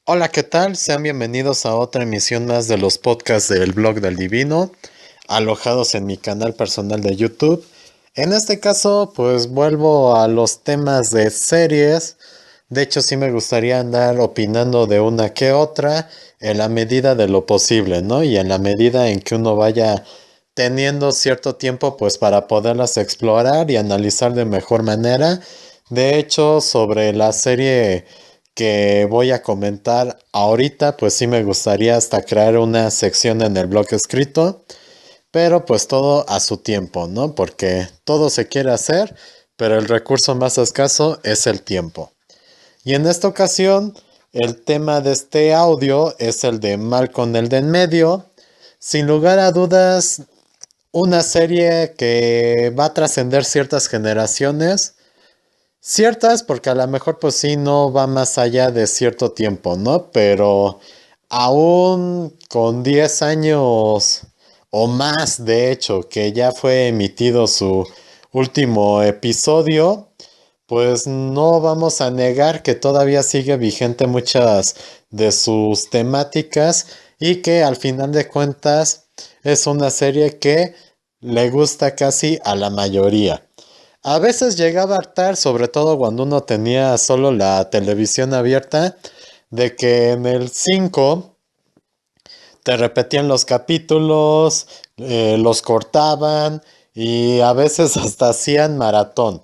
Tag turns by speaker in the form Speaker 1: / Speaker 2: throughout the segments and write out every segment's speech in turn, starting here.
Speaker 1: Hola, ¿qué tal? Sean bienvenidos a otra emisión más de los podcasts del blog del Divino, alojados en mi canal personal de YouTube. En este caso, pues vuelvo a los temas de series. De hecho, sí me gustaría andar opinando de una que otra en la medida de lo posible, ¿no? Y en la medida en que uno vaya teniendo cierto tiempo, pues para poderlas explorar y analizar de mejor manera. De hecho, sobre la serie que voy a comentar ahorita, pues sí me gustaría hasta crear una sección en el blog escrito, pero pues todo a su tiempo, ¿no? Porque todo se quiere hacer, pero el recurso más escaso es el tiempo. Y en esta ocasión, el tema de este audio es el de Malcolm el de en medio. Sin lugar a dudas, una serie que va a trascender ciertas generaciones. Ciertas, porque a lo mejor pues sí no va más allá de cierto tiempo, ¿no? Pero aún con 10 años o más, de hecho, que ya fue emitido su último episodio, pues no vamos a negar que todavía sigue vigente muchas de sus temáticas y que al final de cuentas es una serie que le gusta casi a la mayoría. A veces llegaba a hartar, sobre todo cuando uno tenía solo la televisión abierta, de que en el 5 te repetían los capítulos, los cortaban y a veces hasta hacían maratón.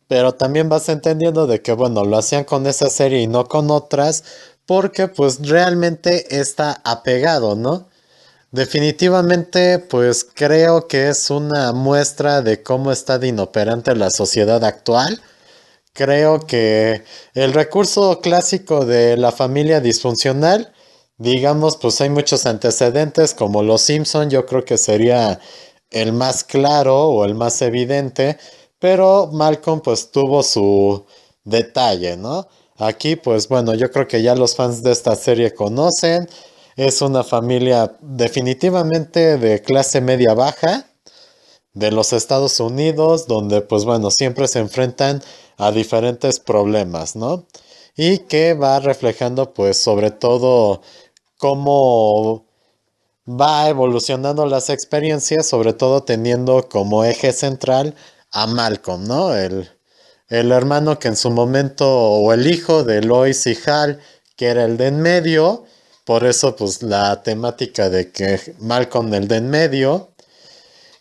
Speaker 1: Pero también vas entendiendo de que, bueno, lo hacían con esa serie y no con otras, porque pues realmente está apegado, ¿no? Definitivamente, pues creo que es una muestra de cómo está de inoperante la sociedad actual. Creo que el recurso clásico de la familia disfuncional, digamos, pues hay muchos antecedentes como los Simpson, yo creo que sería el más claro o el más evidente, pero Malcolm pues tuvo su detalle, ¿no? Aquí pues bueno, yo creo que ya los fans de esta serie conocen, es una familia definitivamente de clase media baja, de los Estados Unidos, donde pues bueno, siempre se enfrentan a diferentes problemas, ¿no? Y que va reflejando pues sobre todo cómo va evolucionando las experiencias, sobre todo teniendo como eje central a Malcolm, ¿no? El hermano que en su momento, o el hijo de Lois y Hal, que era el de en medio, por eso pues la temática de que Malcolm el de en medio,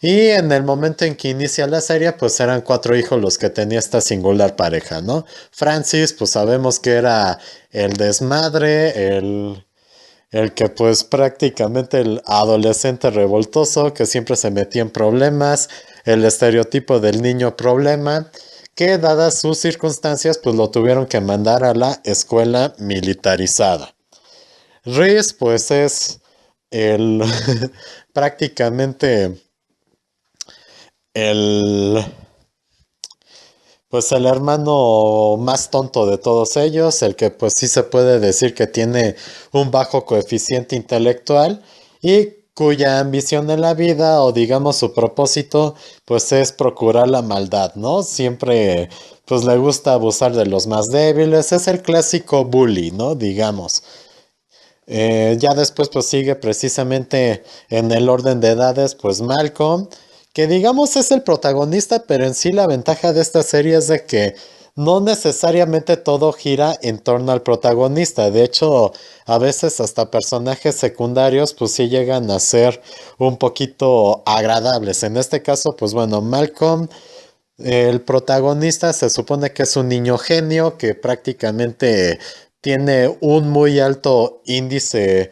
Speaker 1: y en el momento en que inicia la serie, pues eran cuatro hijos los que tenía esta singular pareja, ¿no? Francis, pues sabemos que era el desmadre, el que pues prácticamente el adolescente revoltoso que siempre se metía en problemas, el estereotipo del niño problema, que dadas sus circunstancias, pues lo tuvieron que mandar a la escuela militarizada. Reese, pues es el prácticamente el pues el hermano más tonto de todos ellos, el que pues sí se puede decir que tiene un bajo coeficiente intelectual y cuya ambición en la vida o digamos su propósito pues es procurar la maldad, ¿no? Siempre pues le gusta abusar de los más débiles, es el clásico bully, ¿no? Digamos. Ya después pues sigue precisamente en el orden de edades pues Malcolm, que digamos es el protagonista, pero en sí la ventaja de esta serie es de que no necesariamente todo gira en torno al protagonista. De hecho, a veces hasta personajes secundarios pues sí llegan a ser un poquito agradables. En este caso pues bueno, Malcolm, el protagonista se supone que es un niño genio que prácticamente tiene un muy alto índice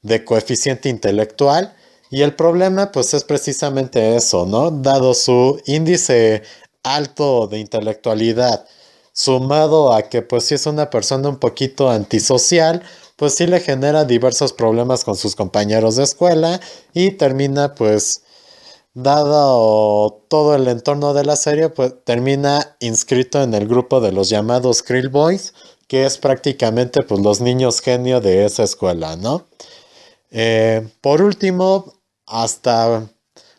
Speaker 1: de coeficiente intelectual y el problema pues es precisamente eso, ¿no? Dado su índice alto de intelectualidad, sumado a que pues sí es una persona un poquito antisocial, pues sí le genera diversos problemas con sus compañeros de escuela y termina pues dado todo el entorno de la serie, pues termina inscrito en el grupo de los llamados Krill Boys, que es prácticamente pues los niños genio de esa escuela, ¿no? Por último, hasta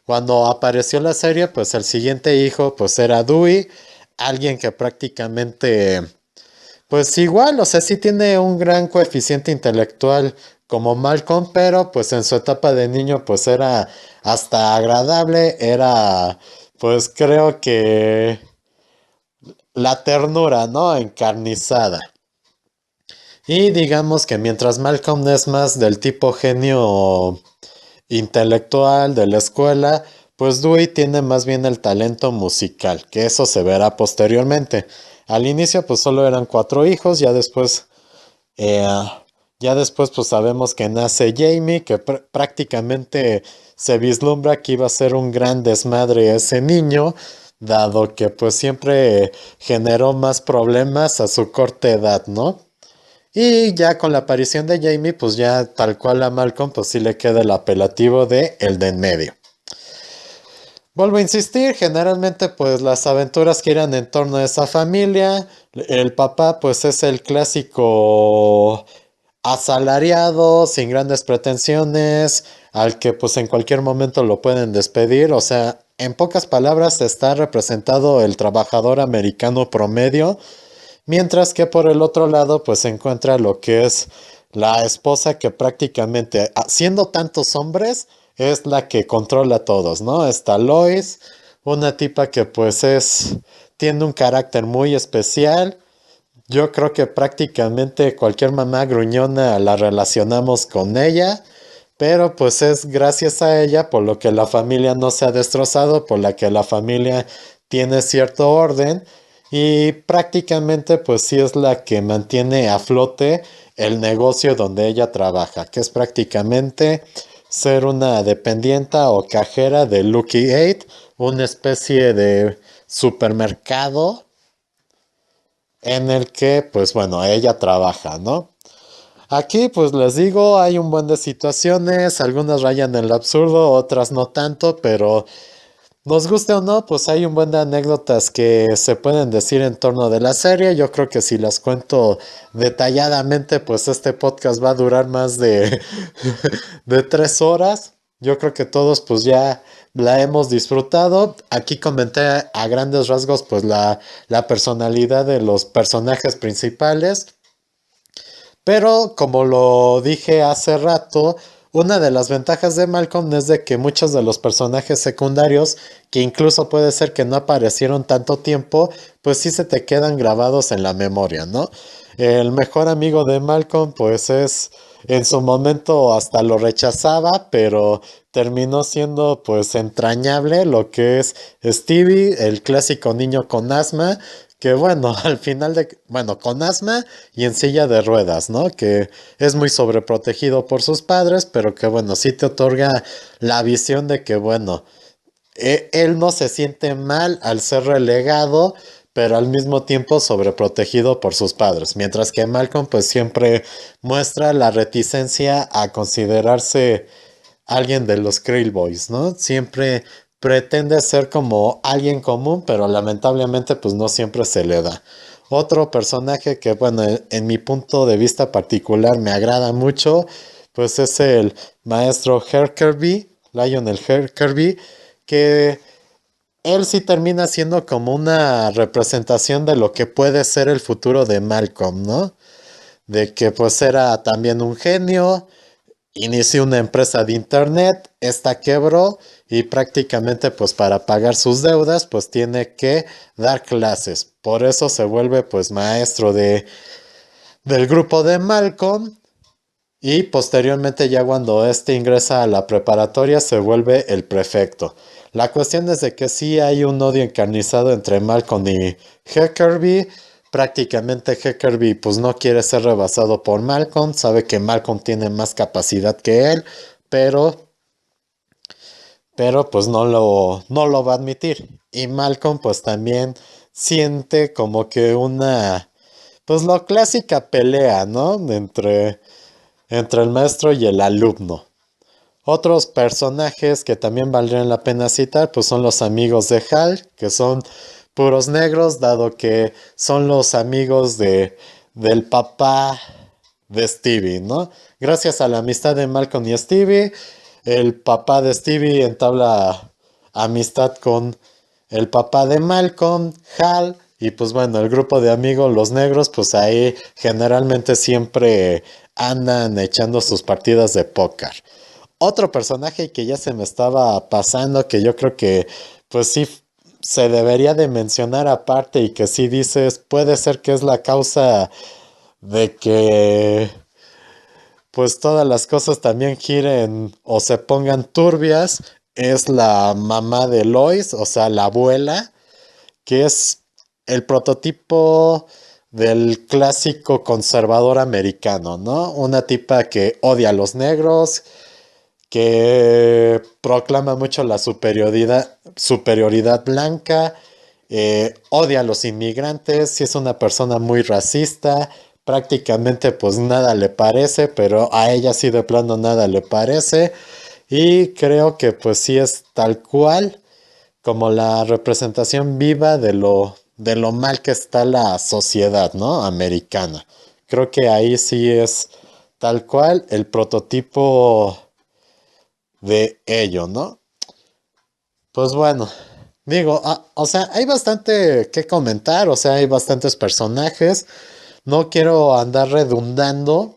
Speaker 1: cuando apareció la serie, pues el siguiente hijo pues era Dewey, alguien que prácticamente Pues igual, o sea, sí tiene un gran coeficiente intelectual como Malcolm, pero pues en su etapa de niño pues era hasta agradable, era pues creo que la ternura, ¿no? Encarnizada. Y digamos que mientras Malcolm es más del tipo genio intelectual de la escuela, pues Dewey tiene más bien el talento musical, que eso se verá posteriormente. Al inicio pues solo eran cuatro hijos, eh, ya después pues sabemos que nace Jamie, que prácticamente se vislumbra que iba a ser un gran desmadre ese niño, dado que pues siempre generó más problemas a su corta edad, ¿no? Y ya con la aparición de Jamie, pues ya tal cual a Malcolm, pues sí le queda el apelativo de el de en medio. Vuelvo a insistir, generalmente pues las aventuras giran en torno a esa familia. El papá pues es el clásico asalariado, sin grandes pretensiones, al que pues en cualquier momento lo pueden despedir. O sea, en pocas palabras está representado el trabajador americano promedio. Mientras que por el otro lado, pues se encuentra lo que es la esposa que prácticamente, siendo tantos hombres, es la que controla a todos, ¿no? Está Lois, una tipa que tiene un carácter muy especial. Yo creo que prácticamente cualquier mamá gruñona la relacionamos con ella, pero pues es gracias a ella por lo que la familia no se ha destrozado, por la que la familia tiene cierto orden y prácticamente pues sí es la que mantiene a flote el negocio donde ella trabaja, que es prácticamente ser una dependienta o cajera de Lucky Eight, una especie de supermercado en el que, pues bueno, ella trabaja, ¿no? Aquí, pues les digo, hay un buen de situaciones, algunas rayan en el absurdo, otras no tanto, pero nos guste o no, pues hay un buen de anécdotas que se pueden decir en torno de la serie. Yo creo que si las cuento detalladamente, pues este podcast va a durar más de, de 3 horas. Yo creo que todos pues ya la hemos disfrutado. Aquí comenté a grandes rasgos pues la personalidad de los personajes principales. Pero como lo dije hace rato, una de las ventajas de Malcolm es de que muchos de los personajes secundarios, que incluso puede ser que no aparecieron tanto tiempo, pues sí se te quedan grabados en la memoria, ¿no? El mejor amigo de Malcolm, pues en su momento hasta lo rechazaba, pero terminó siendo pues entrañable lo que es Stevie, el clásico niño con asma, que bueno, al final bueno, con asma y en silla de ruedas, ¿no? Que es muy sobreprotegido por sus padres, pero que bueno, sí te otorga la visión de que bueno, él no se siente mal al ser relegado, pero al mismo tiempo sobreprotegido por sus padres, mientras que Malcolm pues siempre muestra la reticencia a considerarse alguien de los Krill Boys, ¿no? Siempre pretende ser como alguien común, pero lamentablemente pues no siempre se le da. Otro personaje que, bueno, en mi punto de vista particular me agrada mucho, pues es el maestro Kirby, Lionel Kirby, que él sí termina siendo como una representación de lo que puede ser el futuro de Malcolm, ¿no? De que pues era también un genio, inició una empresa de internet, esta quebró y prácticamente pues para pagar sus deudas pues tiene que dar clases. Por eso se vuelve pues maestro del grupo de Malcolm y posteriormente ya cuando este ingresa a la preparatoria se vuelve el prefecto. La cuestión es de que sí hay un odio encarnizado entre Malcolm y Huckabee. Prácticamente Huckabee pues no quiere ser rebasado por Malcolm, sabe que Malcolm tiene más capacidad que él, pero, pero pues no lo va a admitir. Y Malcolm pues también siente como que pues la clásica pelea, ¿no? Entre el maestro y el alumno. Otros personajes que también valdrían la pena citar, pues son los amigos de Hal, que son puros negros, dado que son los amigos del papá de Stevie, ¿no? Gracias a la amistad de Malcolm y Stevie, el papá de Stevie entabla amistad con el papá de Malcolm, Hal, Y pues bueno, el grupo de amigos, los negros, pues ahí generalmente siempre andan echando sus partidas de póker. Otro personaje que ya se me estaba pasando, que yo creo que pues sí se debería de mencionar aparte y que sí dices, puede ser que es la causa de que pues todas las cosas también giren o se pongan turbias, es la mamá de Lois, o sea, la abuela, que es el prototipo del clásico conservador americano, ¿no? Una tipa que odia a los negros, que proclama mucho la superioridad blanca, odia a los inmigrantes, si es una persona muy racista, prácticamente pues nada le parece, pero a ella sí de plano nada le parece, y creo que pues sí es tal cual como la representación viva de lo mal que está la sociedad, ¿no? Americana. Creo que ahí sí es tal cual el prototipo de ello, ¿no? Pues bueno, digo, o sea, hay bastante que comentar, o sea, hay bastantes personajes. No quiero andar redundando.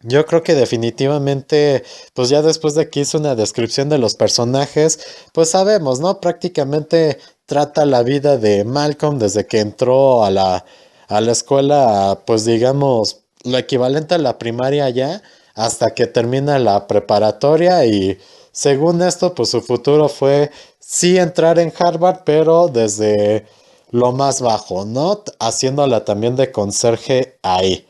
Speaker 1: Yo creo que definitivamente, pues ya después de que hice una descripción de los personajes, pues sabemos, ¿no? Prácticamente trata la vida de Malcolm desde que entró a la escuela, pues digamos, lo equivalente a la primaria ya, hasta que termina la preparatoria y según esto, pues su futuro fue sí entrar en Harvard, pero desde lo más bajo, ¿no? Haciéndola también de conserje ahí.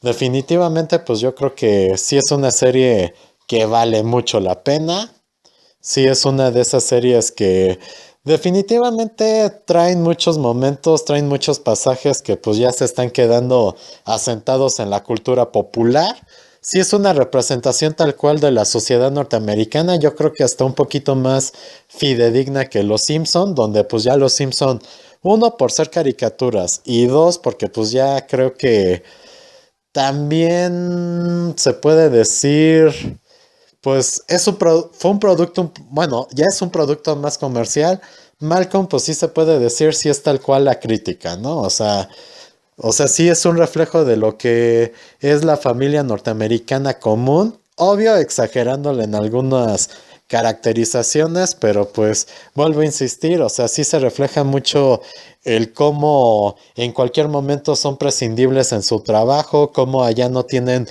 Speaker 1: Definitivamente, pues yo creo que sí es una serie que vale mucho la pena. Sí es una de esas series que definitivamente traen muchos momentos, traen muchos pasajes que pues ya se están quedando asentados en la cultura popular. Sí es una representación tal cual de la sociedad norteamericana, yo creo que hasta un poquito más fidedigna que Los Simpson, donde pues ya Los Simpson, uno por ser caricaturas y dos porque pues ya creo que también se puede decir, pues fue un producto, bueno, ya es un producto más comercial. Malcolm, pues sí se puede decir si es tal cual la crítica, ¿no? O sea, sí es un reflejo de lo que es la familia norteamericana común, obvio exagerándole en algunas caracterizaciones, pero pues vuelvo a insistir, o sea, sí se refleja mucho el cómo en cualquier momento son prescindibles en su trabajo, cómo allá no tienen,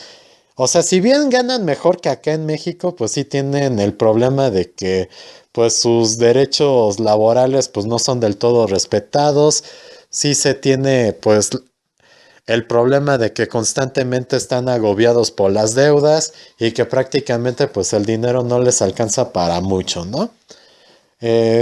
Speaker 1: o sea, si bien ganan mejor que acá en México, pues sí tienen el problema de que pues sus derechos laborales pues no son del todo respetados, sí se tiene pues el problema de que constantemente están agobiados por las deudas y que prácticamente pues el dinero no les alcanza para mucho, ¿no?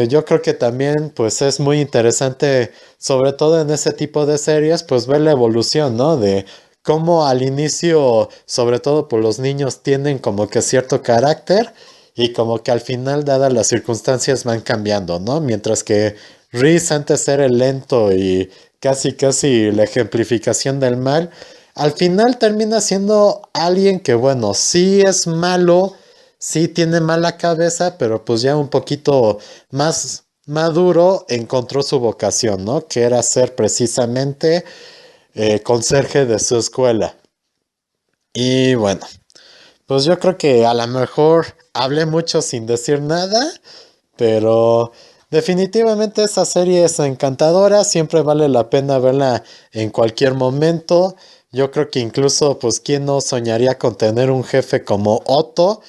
Speaker 1: Yo creo que también pues es muy interesante, sobre todo en ese tipo de series, pues ver la evolución, ¿no? De cómo al inicio, sobre todo por los niños, tienen como que cierto carácter y como que al final, dadas las circunstancias, van cambiando, ¿no? Mientras que Reese antes era el lento y casi la ejemplificación del mal, al final termina siendo alguien que, bueno, sí es malo, sí tiene mala cabeza, pero pues ya un poquito más maduro encontró su vocación, ¿no? Que era ser precisamente conserje de su escuela. Y bueno, pues yo creo que a lo mejor hablé mucho sin decir nada, pero definitivamente esa serie es encantadora, siempre vale la pena verla en cualquier momento. Yo creo que incluso, pues, ¿quién no soñaría con tener un jefe como Otto?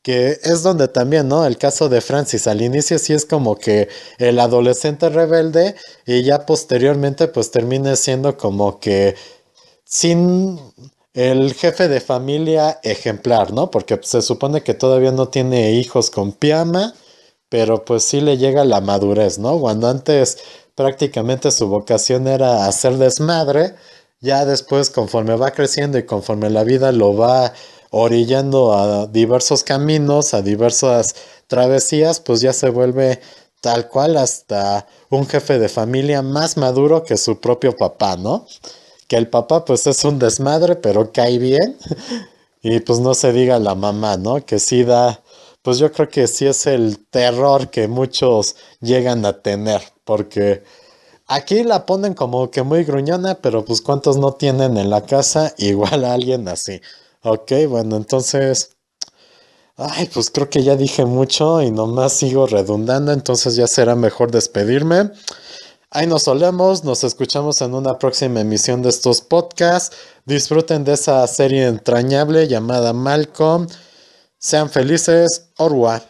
Speaker 1: Que es donde también, ¿no? El caso de Francis, al inicio sí es como que el adolescente rebelde y ya posteriormente pues termina siendo como que sin el jefe de familia ejemplar, ¿no? Porque se supone que todavía no tiene hijos con Piama, pero pues sí le llega la madurez, ¿no? Cuando antes prácticamente su vocación era hacer desmadre, ya después conforme va creciendo y conforme la vida lo va orillando a diversos caminos, a diversas travesías, pues ya se vuelve tal cual hasta un jefe de familia más maduro que su propio papá, ¿no? Que el papá pues es un desmadre, pero cae bien. Y pues no se diga la mamá, ¿no? Que sí da, pues yo creo que sí es el terror que muchos llegan a tener, porque Aquí la ponen como que muy gruñona, pero pues ¿cuántos no tienen en la casa? Igual a alguien así. Ok, bueno, entonces... Ay, pues creo que ya dije mucho y nomás sigo redundando, entonces ya será mejor despedirme. Ahí nos solemos, nos escuchamos en una próxima emisión de estos podcasts. Disfruten de esa serie entrañable llamada Malcolm. Sean felices, Orwa.